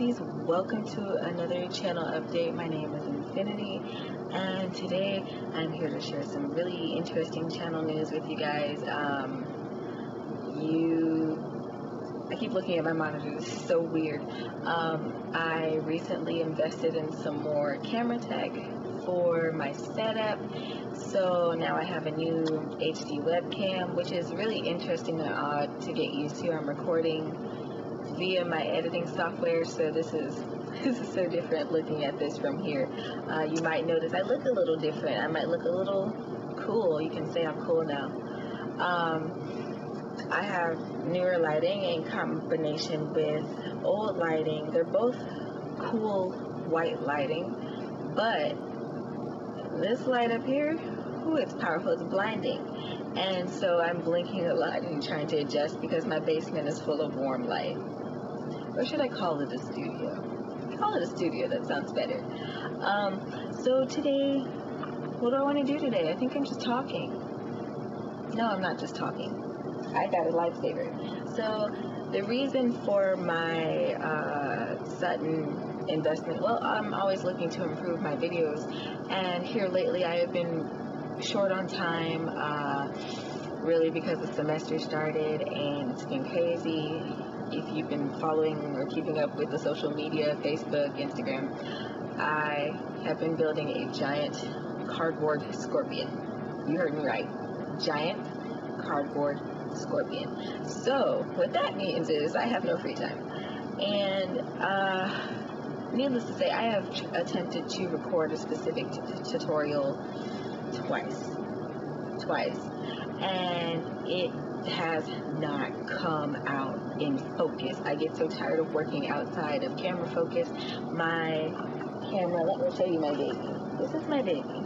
beauties, welcome to another channel update. My name is Infiniti, and today I'm here to share some really interesting channel news with you guys. I keep looking at my monitor, this is so weird. I recently invested in some more camera tech for my setup, so now I have a new HD webcam, which is really interesting and odd to get used to. I'm recording via my editing software, so this is so different looking at this from here. You might notice I look a little different. I might look a little cool. You can say I'm cool now. I have newer lighting in combination with old lighting. They're both cool white lighting, but this light up here, ooh, it's powerful, it's blinding. And so I'm blinking a lot and trying to adjust because my basement is full of warm light. Or should I call it a studio? Call it a studio, that sounds better. So today, what do I want to do today? I think I'm just talking. No, I'm not just talking. I got a lifesaver. So the reason for my sudden investment, well, I'm always looking to improve my videos, and here lately I have been short on time, really because the semester started and it's been crazy. If you've been following or keeping up with the social media, Facebook, Instagram, I have been building a giant cardboard scorpion. You heard me right. Giant cardboard scorpion. So what that means is I have no free time. And needless to say, I have attempted to record a specific tutorial twice. And it has not come out in focus. I get so tired of working outside of camera focus. My camera, let me show you my baby. This is my baby.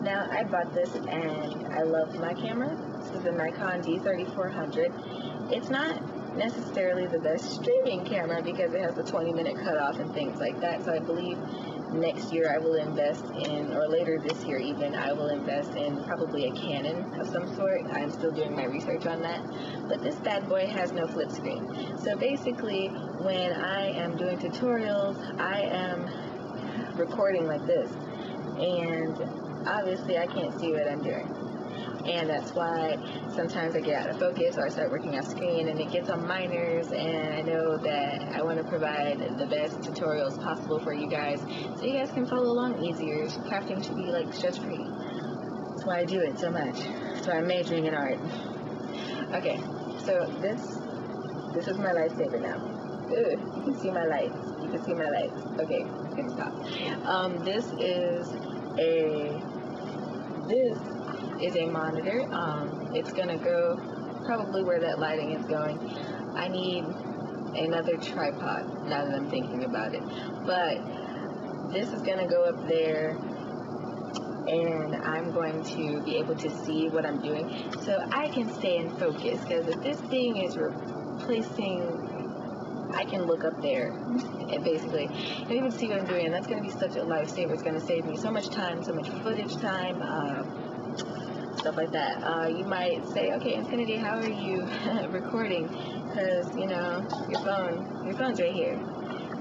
Now, I bought this and I love my camera. This is a Nikon D3400. It's not necessarily the best streaming camera because it has the 20-minute cutoff and things like that. So I believe next year I will invest in, or later this year even, I will invest in probably a Canon of some sort. I'm still doing my research on that. But this bad boy has no flip screen. So basically, when I am doing tutorials, I am recording like this. And obviously I can't see what I'm doing. And that's why sometimes I get out of focus or I start working off screen and it gets on minors, and I know that I want to provide the best tutorials possible for you guys so you guys can follow along easier. Crafting should be like stress free. That's why I do it so much. That's why I'm majoring in art. Okay, so this is my lifesaver now. Ooh, you can see my lights. You can see my lights. Okay, you can stop. This is a monitor. It's gonna go probably where that lighting is going. I need another tripod now that I'm thinking about it, but this is gonna go up there and I'm going to be able to see what I'm doing so I can stay in focus, because if this thing is replacing, I can look up there and basically and even see what I'm doing, and that's going to be such a lifesaver. It's going to save me so much time, so much footage time, stuff like that. You might say, okay, Infiniti, how are you recording? Because, you know, your phone's right here.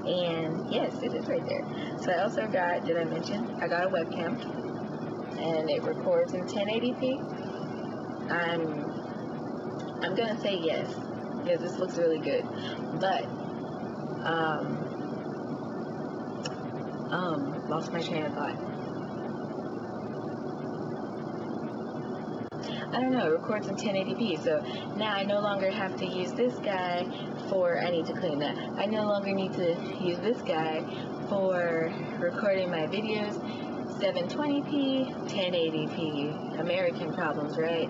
And yes, it is right there. So I also got, did I mention, I got a webcam, and it records in 1080p. I'm gonna say yes, because this looks really good. But, lost my train of thought. I don't know, it records in 1080p, so now I no longer have to use this guy for, I need to clean that. I no longer need to use this guy for recording my videos. 720p, 1080p, American problems, right?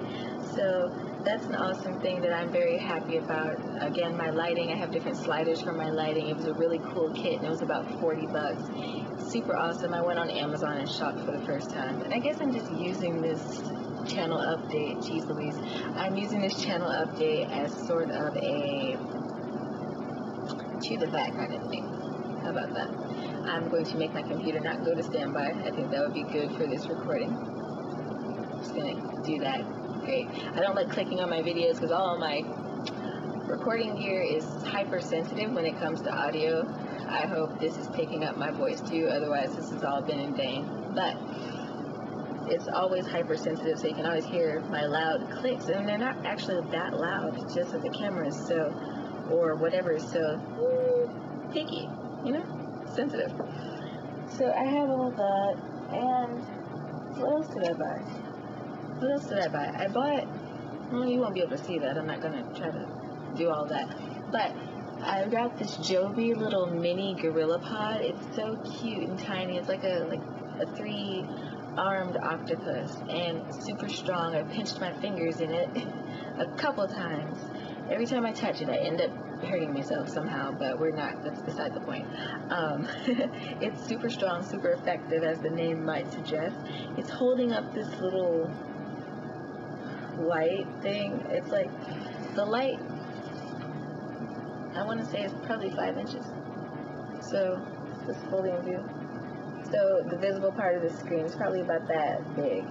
So that's an awesome thing that I'm very happy about. Again, my lighting, I have different sliders for my lighting. It was a really cool kit, and it was about 40 bucks. Super awesome. I went on Amazon and shopped for the first time. And I guess I'm just using this channel update, geez Louise, I'm using this channel update as sort of a to the back kind of thing. How about that? I'm going to make my computer not go to standby. I think that would be good for this recording. I'm just going to do that. Great. I don't like clicking on my videos because all my recording gear is hypersensitive when it comes to audio. I hope this is picking up my voice too, otherwise this has all been in vain. But it's always hypersensitive, so you can always hear my loud clicks, and they're not actually that loud, it's just that the camera is so, or whatever is so picky, sensitive. So I have all that, and what else did I buy? I bought, well, you won't be able to see that, I'm not going to try to do all that, but I got this Joby little mini gorilla pod. It's so cute and tiny. It's like a 3-armed octopus, and super strong. I pinched my fingers in it a couple times. Every time I touch it, I end up hurting myself somehow, but that's beside the point. It's super strong, super effective, as the name might suggest. It's holding up this little light thing. It's like, the light, I want to say it's probably 5 inches. So, this holding view. So, the visible part of the screen is probably about that big.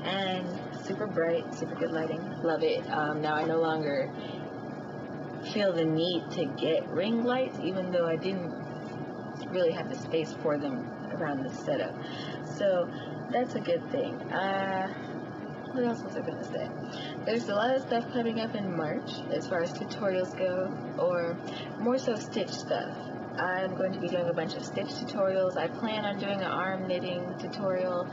And super bright, super good lighting. Love it. Now I no longer feel the need to get ring lights, even though I didn't really have the space for them around the setup. So, that's a good thing. What else was I going to say? There's a lot of stuff coming up in March as far as tutorials go, or more so stitch stuff. I'm going to be doing a bunch of stitch tutorials. I plan on doing an arm knitting tutorial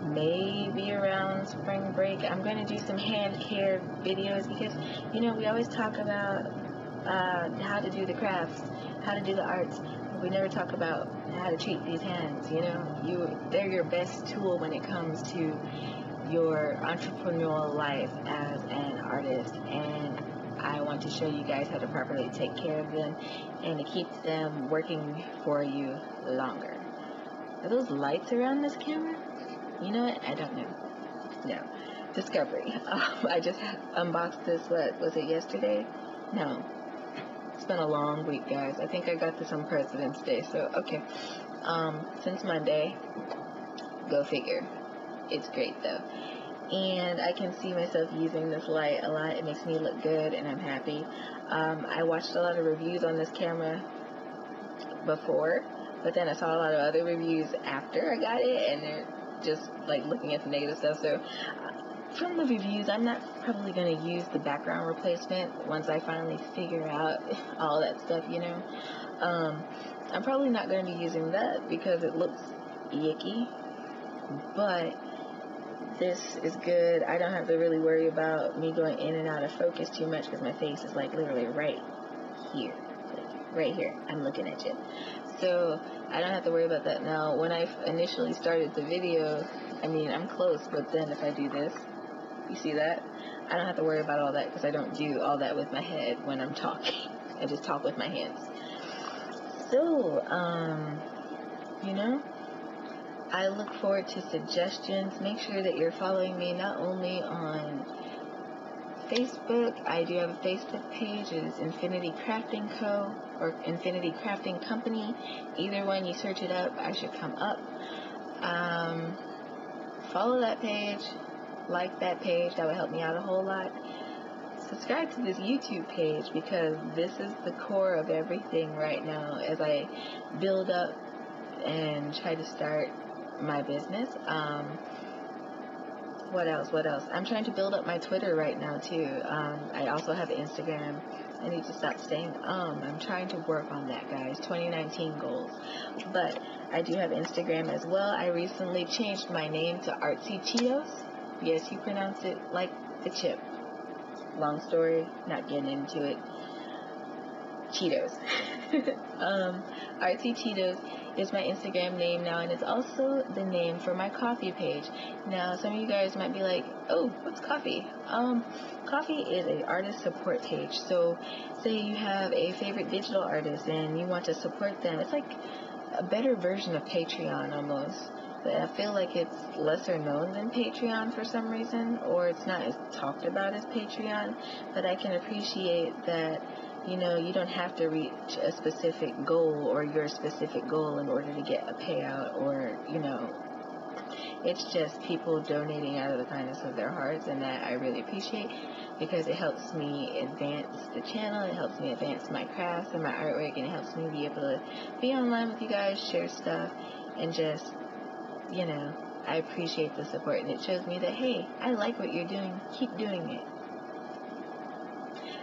maybe around spring break. I'm going to do some hand care videos because, we always talk about how to do the crafts, how to do the arts. We never talk about how to treat these hands, They're your best tool when it comes to your entrepreneurial life as an artist, and I want to show you guys how to properly take care of them and to keep them working for you longer. Are those lights around this camera? You know what? I don't know. No. Discovery. I just unboxed this, what was it, yesterday? No. It's been a long week, guys. I think I got this on President's Day, so okay. Since Monday. Go figure. It's great though, and I can see myself using this light a lot. It makes me look good, and I'm happy. I watched a lot of reviews on this camera before, but then I saw a lot of other reviews after I got it, and they're just like looking at the negative stuff. So from the reviews, I'm not probably going to use the background replacement once I finally figure out all that stuff, I'm probably not going to be using that because it looks yicky, but this is good. I don't have to really worry about me going in and out of focus too much because my face is like literally right here. Like right here. I'm looking at you. So I don't have to worry about that now. When I initially started the video, I'm close, but then if I do this, you see that? I don't have to worry about all that because I don't do all that with my head when I'm talking. I just talk with my hands. So, I look forward to suggestions. Make sure that you're following me not only on Facebook. I do have a Facebook page. It is Infiniti Crafting Co. or Infiniti Crafting Company. Either one, you search it up, I should come up. Follow that page. Like that page. That would help me out a whole lot. Subscribe to this YouTube page because this is the core of everything right now as I build up and try to start my business. What else? I'm trying to build up my Twitter right now too. I also have Instagram. I need to stop saying I'm trying to work on that, guys. 2019 goals. But I do have Instagram as well. I recently changed my name to Artsy Cheetos. Yes, you pronounce it like the chip. Long story, not getting into it. Cheetos. Artsy Cheetos is my Instagram name now, and it's also the name for my coffee page. Now, some of you guys might be like, oh, what's coffee? Coffee is an artist support page. So, say you have a favorite digital artist and you want to support them. It's like a better version of Patreon almost. But I feel like it's lesser known than Patreon for some reason, or it's not as talked about as Patreon. But I can appreciate that, you don't have to reach a specific goal or your specific goal in order to get a payout or, It's just people donating out of the kindness of their hearts, and that I really appreciate, because it helps me advance the channel, it helps me advance my crafts and my artwork, and it helps me be able to be online with you guys, share stuff, and just, you know, I appreciate the support, and it shows me that, hey, I like what you're doing, keep doing it.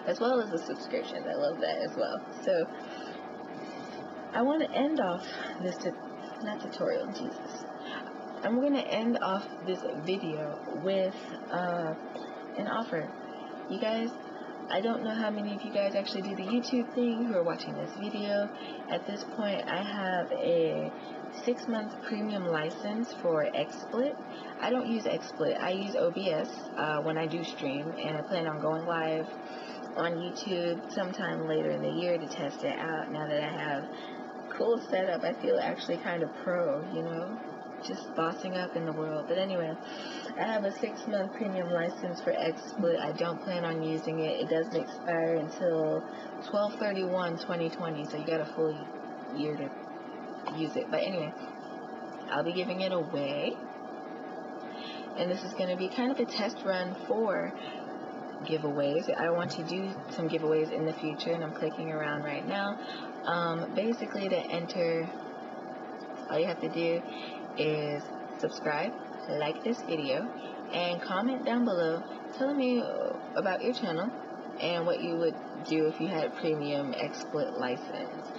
As well as the subscriptions, I love that as well. So I want to end off this Jesus. I'm going to end off this video with an offer. You guys, I don't know how many of you guys actually do the YouTube thing who are watching this video. At this point, I have a 6-month premium license for XSplit. I don't use XSplit. I use OBS when I do stream, and I plan on going live on YouTube sometime later in the year to test it out. Now that I have cool setup, I feel actually kind of pro, you know, just bossing up in the world. But anyway, I have a 6-month premium license for XSplit. I don't plan on using it. It doesn't expire until 12/31/2020, so you got a full year to use it. But anyway, I'll be giving it away, and this is going to be kind of a test run for giveaways. I want to do some giveaways in the future, and I'm clicking around right now. Basically, to enter, all you have to do is subscribe, like this video, and comment down below telling me about your channel and what you would do if you had premium XSplit license.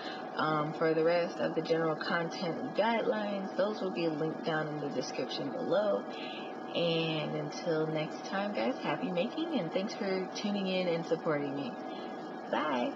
For the rest of the general content guidelines, those will be linked down in the description below. And until next time, guys, happy making, and thanks for tuning in and supporting me. Bye.